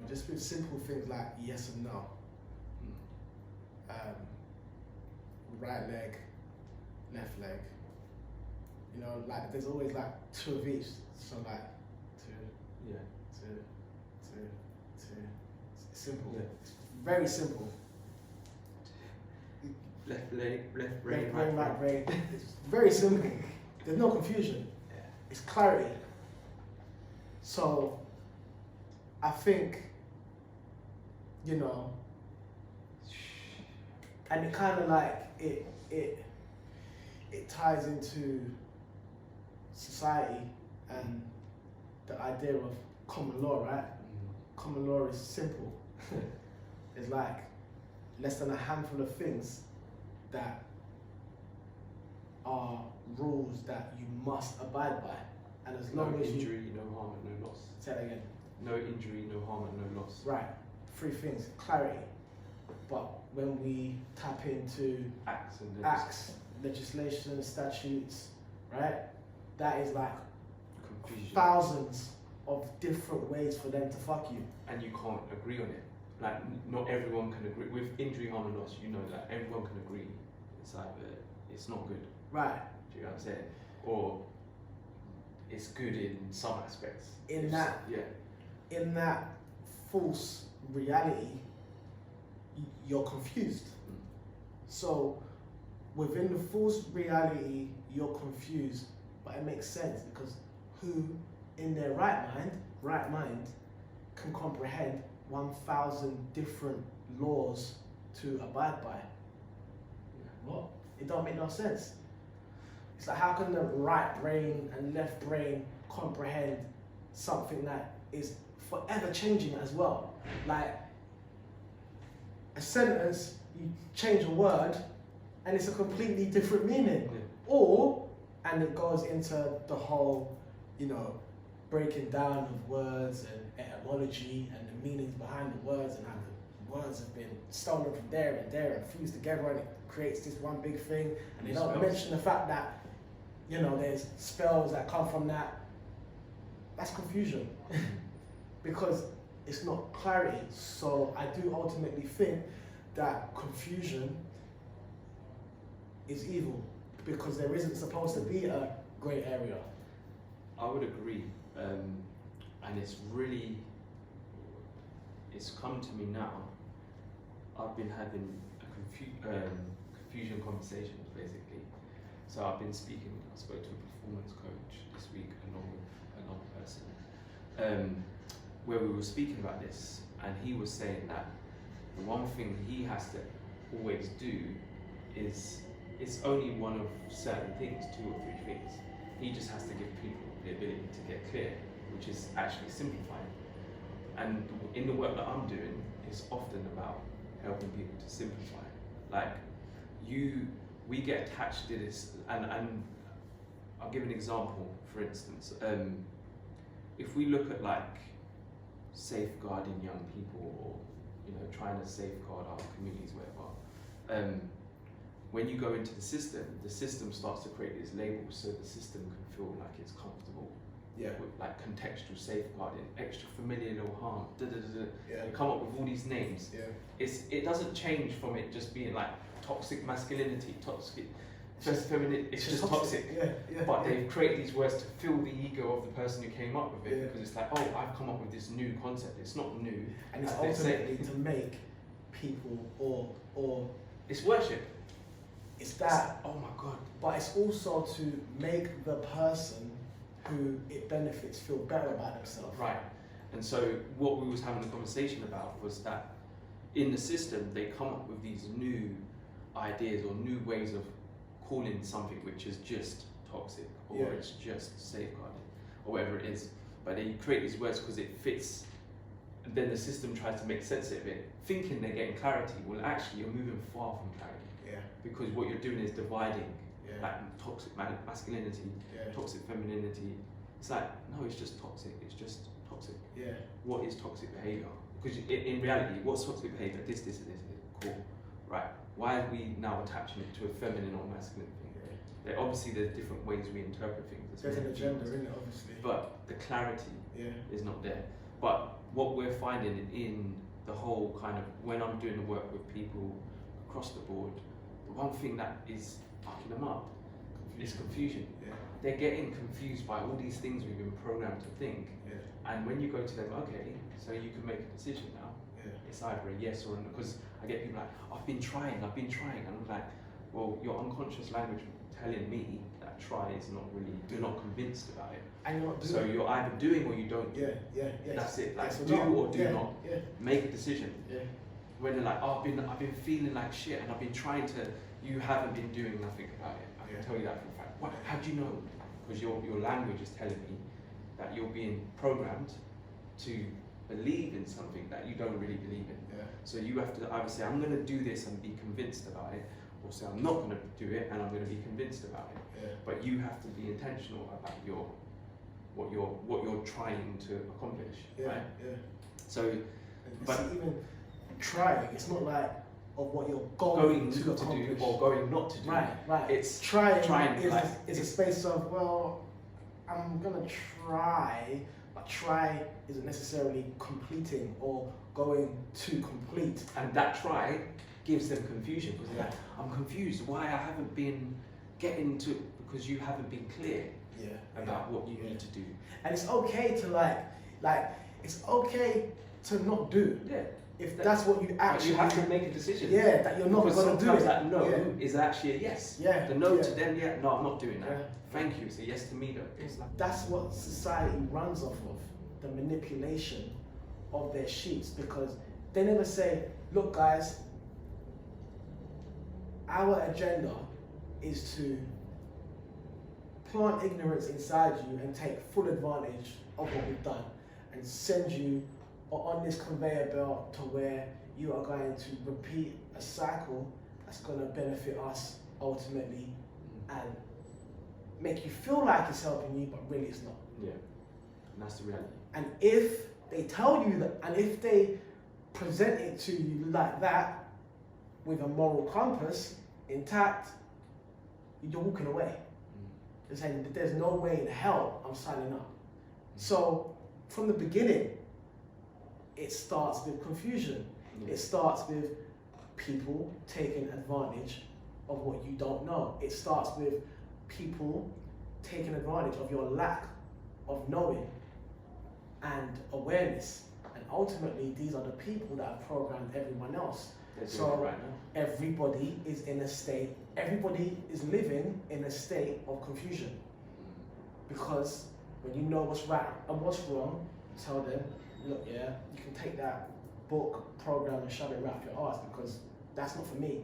just with simple things like yes and no. Right leg, left leg. You know, like there's always like two of each. So like two. It's simple. Yeah. It's very simple. Left leg, left brain, Left brain, right brain. It's very simple. There's no confusion. Yeah. It's clarity. So I think, you know, and it kind of like it ties into society and the idea of common law, right? Common law is simple. It's like less than a handful of things that are rules that you must abide by, and as long no as injury, no harm and no loss. Say that again. No injury, no harm and no loss. Right, three things: clarity. But when we tap into Acts and legislation, statutes, right, that is like confusion. thousands of different ways for them to fuck you. And you can't agree on it. Like, not everyone can agree. With injury, harm and loss, you know that everyone can agree. It's like, it's not good. Right. Do you know what I'm saying? Or it's good in some aspects. In that false reality, you're confused. So within the false reality, you're confused, but it makes sense because who in their right mind can comprehend 1,000 different laws to abide by? What? It don't make no sense. It's like, how can the right brain and left brain comprehend something that is forever changing as well? Like a sentence, you change a word and it's a completely different meaning. And it goes into the whole, you know, breaking down of words and etymology and the meanings behind the words and how the words have been stolen from there and fused together, and it creates this one big thing. And they don't mention the fact that, you know, there's spells that come from that. That's confusion. Because it's not clarity. So I do ultimately think that confusion is evil, because there isn't supposed to be a grey area. I would agree, and it's come to me now. I've been having confusion conversations, basically. So I spoke to a performance coach this week along with another person, where we were speaking about this, and he was saying that the one thing he has to always do is, it's only one of certain things, 2 or 3 things. He just has to give people the ability to get clear, which is actually simplifying. And in the work that I'm doing, it's often about helping people to simplify. Like, we get attached to this, and I'll give an example, for instance. If we look at like safeguarding young people, or, you know, trying to safeguard our communities, whatever, when you go into the system starts to create these labels so the system can feel like it's comfortable. Yeah. With like contextual safeguarding, extra familial no harm, Yeah. They come up with all these names. Yeah. It doesn't change from it just being like toxic masculinity, toxic feminine, it's just toxic. Yeah. But they've created these words to fill the ego of the person who came up with it, because it's like, oh, I've come up with this new concept. It's not new. And it's ultimately to make people or it's worship. It's that. Oh my God. But it's also to make the person who it benefits feel better about themselves. Right. And so what we was having a conversation about was that in the system, they come up with these new ideas or new ways of calling something which is just toxic, or it's just safeguarding, or whatever it is. But they create these words because it fits, and then the system tries to make sense of it, thinking they're getting clarity. Well, actually, you're moving far from clarity. Yeah. Because what you're doing is dividing, Yeah. like toxic masculinity, Yeah. toxic femininity. It's like, no, it's just toxic. It's just toxic. Yeah. What is toxic behavior? Because in reality, what's toxic behavior? This, and this. Cool. Right. Why are we now attaching it to a feminine or masculine thing? Yeah. Obviously, there's different ways we interpret things. There's an agenda in it, obviously. But the clarity is not there. But what we're finding in the whole kind of, when I'm doing the work with people across the board, the one thing that is fucking them up is confusion. Yeah. They're getting confused by all these things we've been programmed to think. Yeah. And when you go to them, okay, so you can make a decision now. Yeah. It's either a yes or a no. Because I get people like, I've been trying. And I'm like, well, your unconscious language telling me that try is not really, you're not convinced about it. And you're not doing So it. you're either doing or you don't do. Yeah. That's it. Like, Yes do not. or do not. Yeah. Make a decision. Yeah. When they're like, oh, I've been feeling like shit and I've been trying to, you haven't been doing nothing about it. I can tell you that for a fact. What, how do you know? Because your language is telling me that you're being programmed to believe in something that you don't really believe in. Yeah. So you have to either say, I'm going to do this and be convinced about it, or say, I'm not going to do it and I'm going to be convinced about it. Yeah. But you have to be intentional about what you're trying to accomplish, Yeah. right? Yeah. So, but see, even trying, it's not like of what you're going to to accomplish. do or going not to do. Right. It's Trying is, like, is a space of, well, I'm gonna try, but try isn't necessarily completing or going to complete. and that try gives them confusion because they're like, I'm confused why I haven't been getting to, because you haven't been clear about what you need to do. And it's okay to like it's okay to not do. Yeah. If that's what you But actually you have to make a decision. Yeah, that you're not Because gonna do sometimes it. that no Yeah. is actually a yes. Yeah. The no Yeah. to them, yeah, no, I'm not doing that. Yeah. Thank you. It's a yes to me though. It's like, That's what society runs off of, the manipulation of their sheets, because they never say, look guys, our agenda is to plant ignorance inside you and take full advantage of what we've done and send you on this conveyor belt to where you are going to repeat a cycle that's going to benefit us ultimately and make you feel like it's helping you, but really it's not. yeah. And that's the reality. And if they tell you that, and if they present it to you like that, with a moral compass intact, you're walking away. They're saying that there's no way in hell I'm signing up. So from the beginning, it starts with confusion. Yeah. It starts with people taking advantage of what you don't know. It starts with people taking advantage of your lack of knowing and awareness. And ultimately, these are the people that have programmed everyone else. They're doing So it right now. everybody is in a state, everybody is living in a state of confusion. Because when you know what's right and what's wrong, you tell them, look, yeah, you can take that book, program and shove it right up your arse because that's not for me.